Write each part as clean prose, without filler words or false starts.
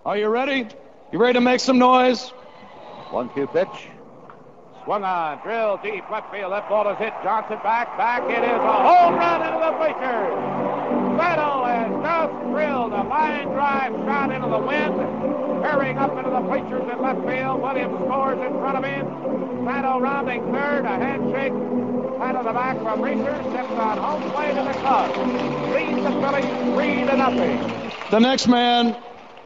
Are you ready? You ready to make some noise? 1-2 pitch. Swung on, drilled deep, left field, left ball is hit. Johnson back, it is a home run into the bleachers. Santo has just drilled a line drive shot into the wind, tearing up into the bleachers in left field. Williams scores in front of him. Santo rounding third, a handshake, pat on the back from Reeser, steps on home plate of the Cubs. Leads the Phillies 3-0. The next man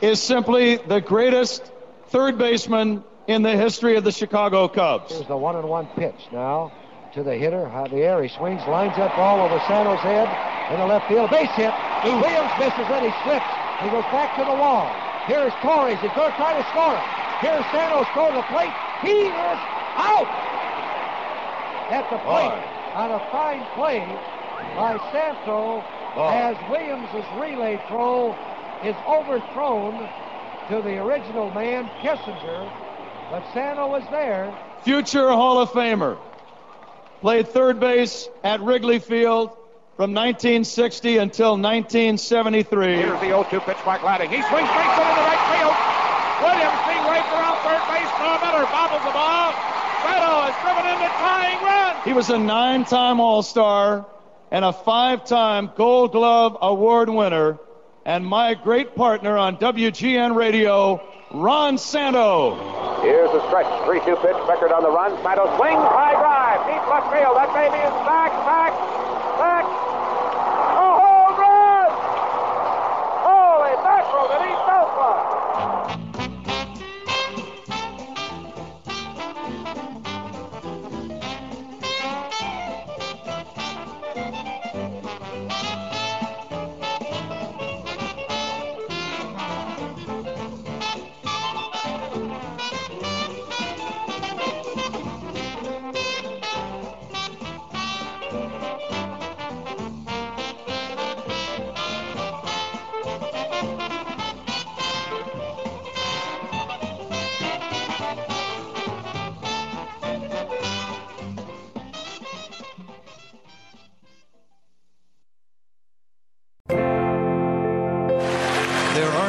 is simply the greatest third baseman in the history of the Chicago Cubs. Here's the 1-1 pitch now to the hitter. Javier, he swings, lines that ball over Santo's head in the left field. Base hit. Williams misses it. He slips. He goes back to the wall. Here's Torres. He's going to try to score it. Here's Santos going to the plate. He is out at the plate on a fine play by Santo as Williams' relay throw is overthrown to the original man, Kissinger. But Santo was there. Future Hall of Famer. Played third base at Wrigley Field from 1960 until 1973. Here's the 0-2 pitch by Glading. He swings, strikes it into right field. Williams being waved around third base. No better. Bobbles the ball. Santo has driven in the tying run. He was a 9-time All-Star and a 5-time Gold Glove Award winner. And my great partner on WGN Radio, Ron Santo. Here's the stretch. 3-2 pitch. Beckert on the run. Santo swings. High drive. Deep left field. That baby is back. A home run! Holy mackerel, did he fell for?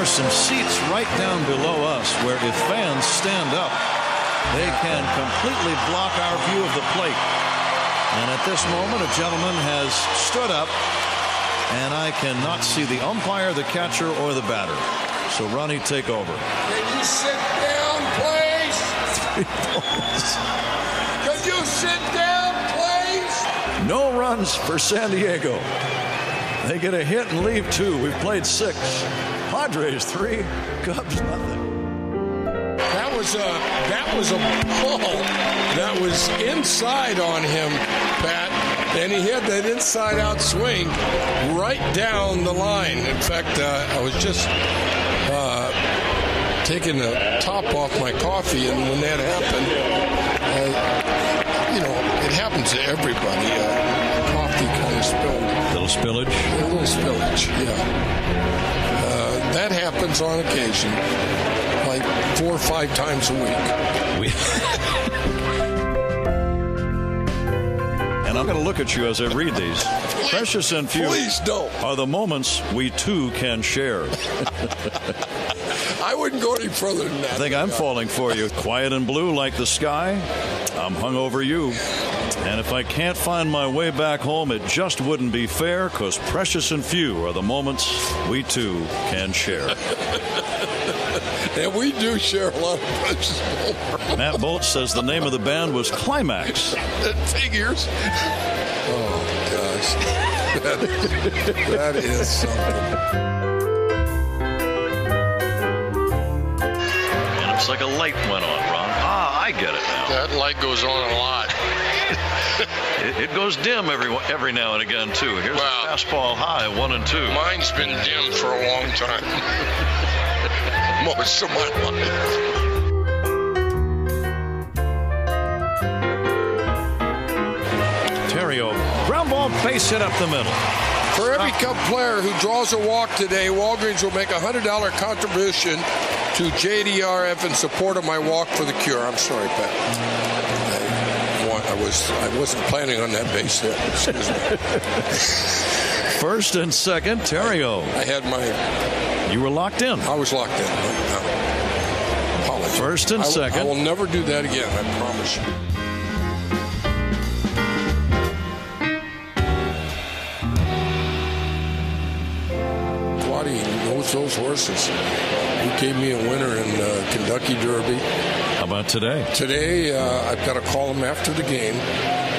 Some seats right down below us where if fans stand up, they can completely block our view of the plate. And at this moment, a gentleman has stood up, and I cannot see the umpire, the catcher, or the batter. So, Ronnie, take over. Can you sit down, please? 3 balls. Could you sit down, please? No runs for San Diego. They get a hit and leave 2. We've played 6. Padres 3, Cubs nothing. That was a ball that was inside on him, Pat, and he had that inside-out swing right down the line. In fact, I was just taking the top off my coffee, and when that happened, it happens to everybody. Coffee kind of spilled. Little spillage? A little spillage, yeah. That happens on occasion, like 4 or 5 times a week. And I'm going to look at you as I read these. Precious and few are the moments we too can share. I wouldn't go any further than that. I think I'm falling for you. Quiet and blue like the sky. I'm hung over you. And if I can't find my way back home, it just wouldn't be fair, because precious and few are the moments we too can share. And we do share a lot of precious moments. Matt Bolt says the name of the band was Climax. That figures. Oh, gosh. That is something. And it's like a light went on, Ron. I get it now. That light goes on a lot. It goes dim every now and again, too. Here's the fastball high, 1 and 2. Mine's been dim for a long time. Most of my life. Terrio, ground ball, base hit up the middle. For every Cub player who draws a walk today, Walgreens will make a $100 contribution to JDRF in support of my walk for the cure. I'm sorry, Pat. I wasn't planning on that base hit. Excuse me. First and second, Terrio. I had my You were locked in. I was locked in. First and second. I will never do that again, I promise you. Claudia knows those horses. He gave me a winner in Kentucky Derby. How about today? Today, I've got to call him after the game.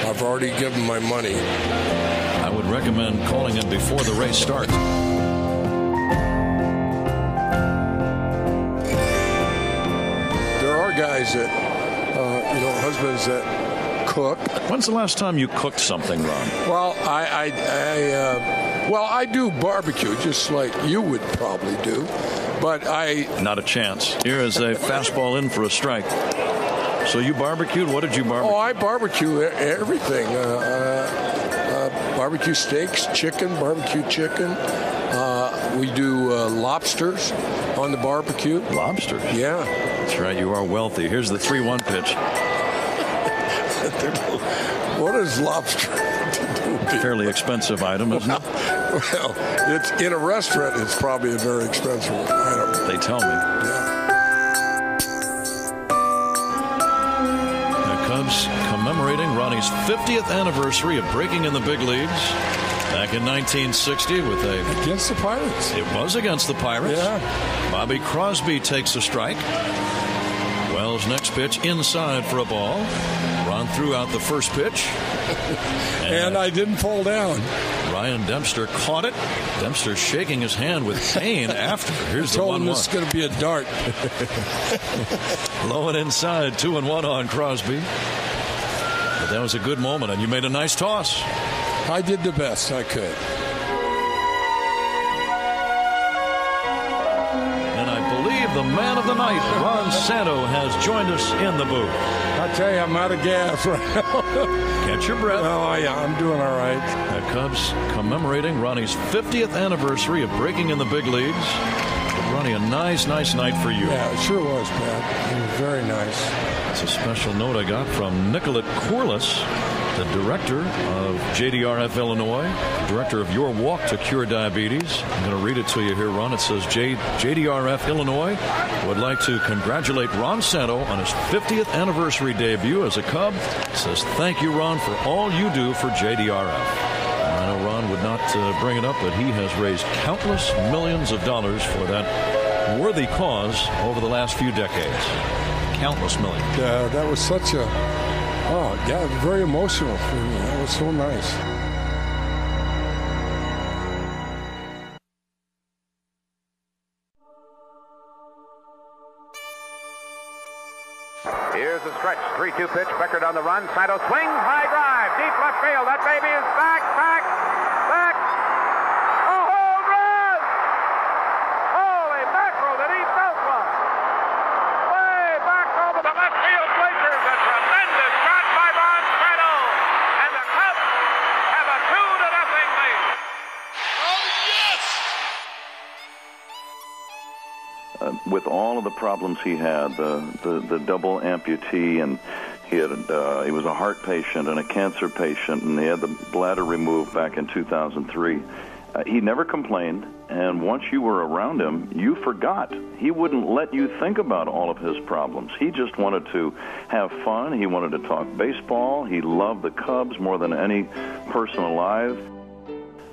I've already given my money. I would recommend calling him before the race starts. There are guys that, husbands that cook. When's the last time you cooked something, Ron? Well, I do barbecue, just like you would probably do, but Not a chance. Here is a fastball in for a strike. So you barbecued? What did you barbecue? Oh, I barbecue everything. Barbecue steaks, barbecue chicken. We do lobsters on the barbecue. Lobsters? Yeah. That's right, you are wealthy. Here's the 3-1 pitch. What is lobster? Fairly expensive item, isn't it? Well, it's in a restaurant. It's probably a very expensive item. They tell me. Yeah. The Cubs commemorating Ronnie's 50th anniversary of breaking in the big leagues back in 1960 with against the Pirates. It was against the Pirates. Yeah. Bobby Crosby takes a strike. Wells' next pitch inside for a ball. Ron threw out the first pitch. And I didn't fall down. Ryan Dempster caught it. Dempster shaking his hand with pain after. Here's the 1-1. Told him this is going to be a dart. Low and inside, 2-1 on Crosby. But that was a good moment, and you made a nice toss. I did the best I could. And I believe the man of the night, Ron Santo, has joined us in the booth. I tell you, I'm out of gas right now. Catch your breath. Oh, yeah, I'm doing all right. The Cubs commemorating Ronnie's 50th anniversary of breaking in the big leagues. Ronnie, a nice night for you. Yeah, it sure was, Pat. It was very nice. It's a special note I got from Nicolette Corliss, the director of JDRF Illinois, director of Your Walk to Cure Diabetes. I'm going to read it to you here, Ron. It says, JDRF Illinois would like to congratulate Ron Santo on his 50th anniversary debut as a Cub. It says, thank you, Ron, for all you do for JDRF. I know Ron would not bring it up, but he has raised countless millions of dollars for that worthy cause over the last few decades. Countless millions. Yeah, that was such a... Oh, yeah, very emotional for me. That was so nice. Here's the stretch. 3-2 pitch. Beckert on the run. Santo swings. High drive. Deep left field. That baby is back. A home run! Holy mackerel, did he belt one? Way back over the left field bleachers. A tremendous shot by Ron Santo. And the Cubs have a 2-0 lead. Oh, yes! With all of the problems he had, the double amputee, and he was a heart patient and a cancer patient, and he had the bladder removed back in 2003. He never complained, and once you were around him, you forgot. He wouldn't let you think about all of his problems. He just wanted to have fun. He wanted to talk baseball. He loved the Cubs more than any person alive.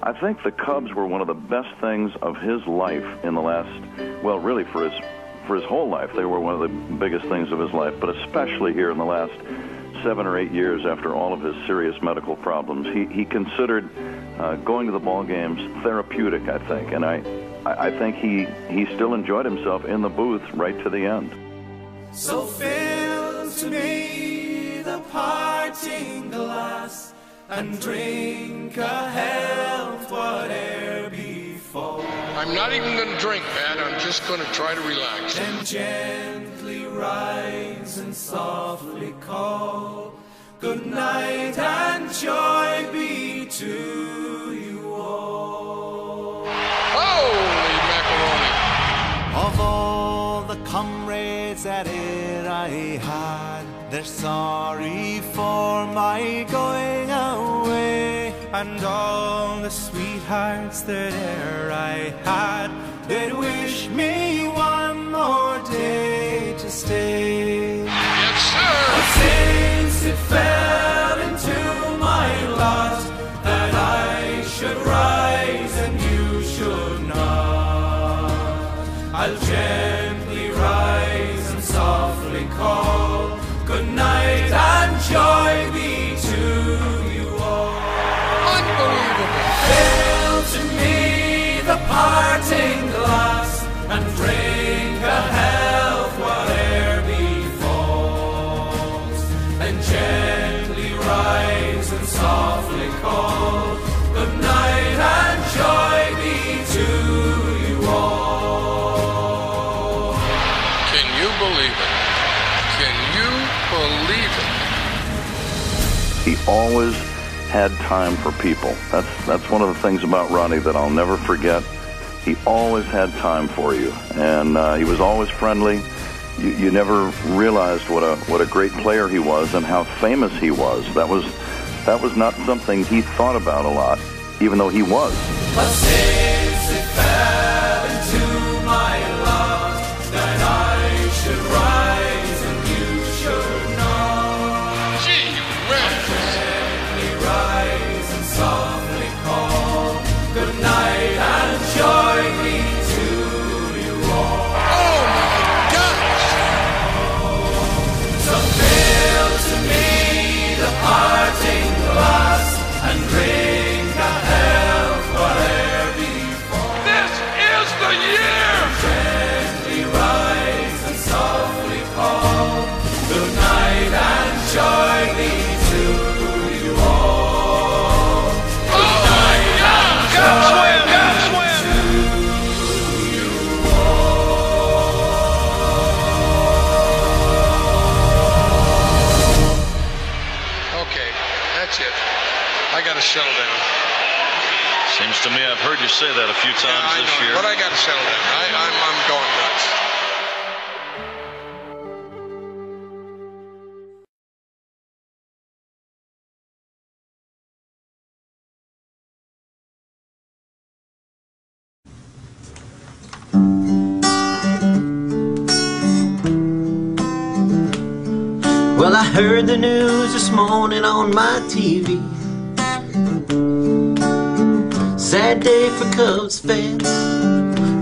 I think the Cubs were one of the best things of his life in the last, well, really for his whole life. They were one of the biggest things of his life, but especially here in the last 7 or 8 years after all of his serious medical problems. He considered going to the ball games therapeutic, I think, and I think he still enjoyed himself in the booth right to the end. So fill to me the parting glass, and drink a health whate'er befall. I'm not even going to drink, Pat. I'm just going to try to relax. Then gently rise and softly call, good night and joy be to you all. Holy macaroni! Of all the comrades that e'er I had, they're sorry for my going away, and all the sweethearts that e'er I had they'd wish me one more day to stay. Yes, sir. But since it fell into my lot that I should rise and you should not, I'll gently rise and softly call good night and joy be to you all. Unbelievable. Fill to me the parting glass and drink a health whate'er befalls, and gently rise and softly call good night and joy be to you all. Can you believe it? Can you believe it? He always had time for people. That's one of the things about Ronnie that I'll never forget. He always had time for you, and he was always friendly. You never realized what a great player he was and how famous he was. That was not something he thought about a lot, even though he was. But since it fell into my lot that I should rise and you should not, Gee whiz. gently rise and softly call good night and joy be to you all. Oh my gosh. So fill to me the parting glass and drink a health whate'er befall. This is the year. Gently rise and softly call good night and joy be to you all. Good night and joy be to you all. Okay, that's it. I got to settle down. Seems to me I've heard you say that a few times I this know, year. but I got to settle down. I'm going nuts. Well, I heard the news this morning on my TV. Sad day for Cubs fans.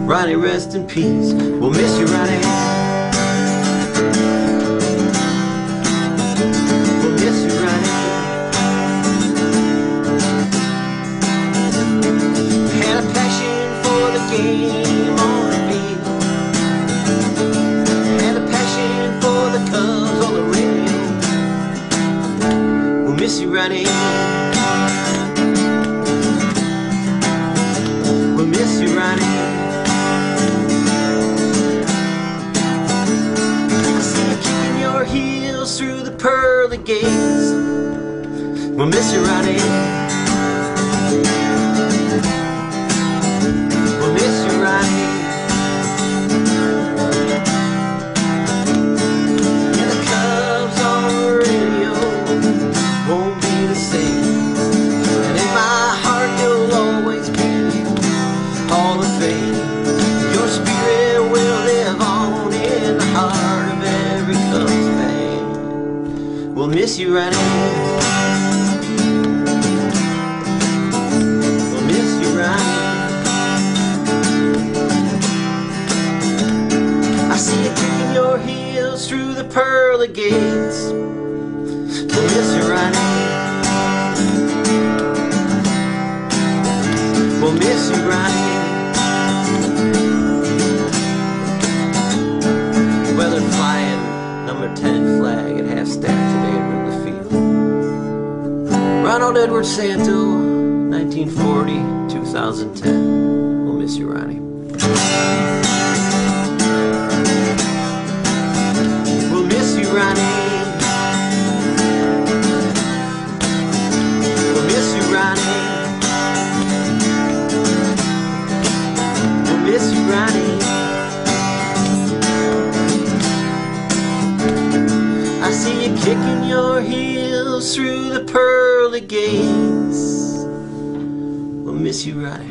Ronnie, rest in peace. We'll miss you, Ronnie. We'll miss you, Ronnie. Had a passion for the game on the field. Had a passion for the Cubs on the radio. We'll miss you, Ronnie. We'll miss you, Ronnie. I see you kicking your heels through the pearly gates. We'll miss you, Ronnie. We'll miss you, Ronnie. And the Cubs on the radio won't be the same. And in my heart you'll always be Hall of Fame. Your spirit will live on in the heart of every Cubs fan. We'll miss you, Ronnie. We'll miss you, Ronnie. I see you kicking your heels through the pearly gates. We'll miss you, Ronnie. We'll miss you, Ronnie. Well, they're flying number 10 flag at half-staff today at Wrigley Field. Ronald Edward Santo, 1940-2010. We'll miss you, Ronnie. We'll miss you, Ronnie. We'll miss you, Ronnie. We'll miss you, Ronnie. I see you kicking your heels through the pearly gates. We'll miss you, Ronnie.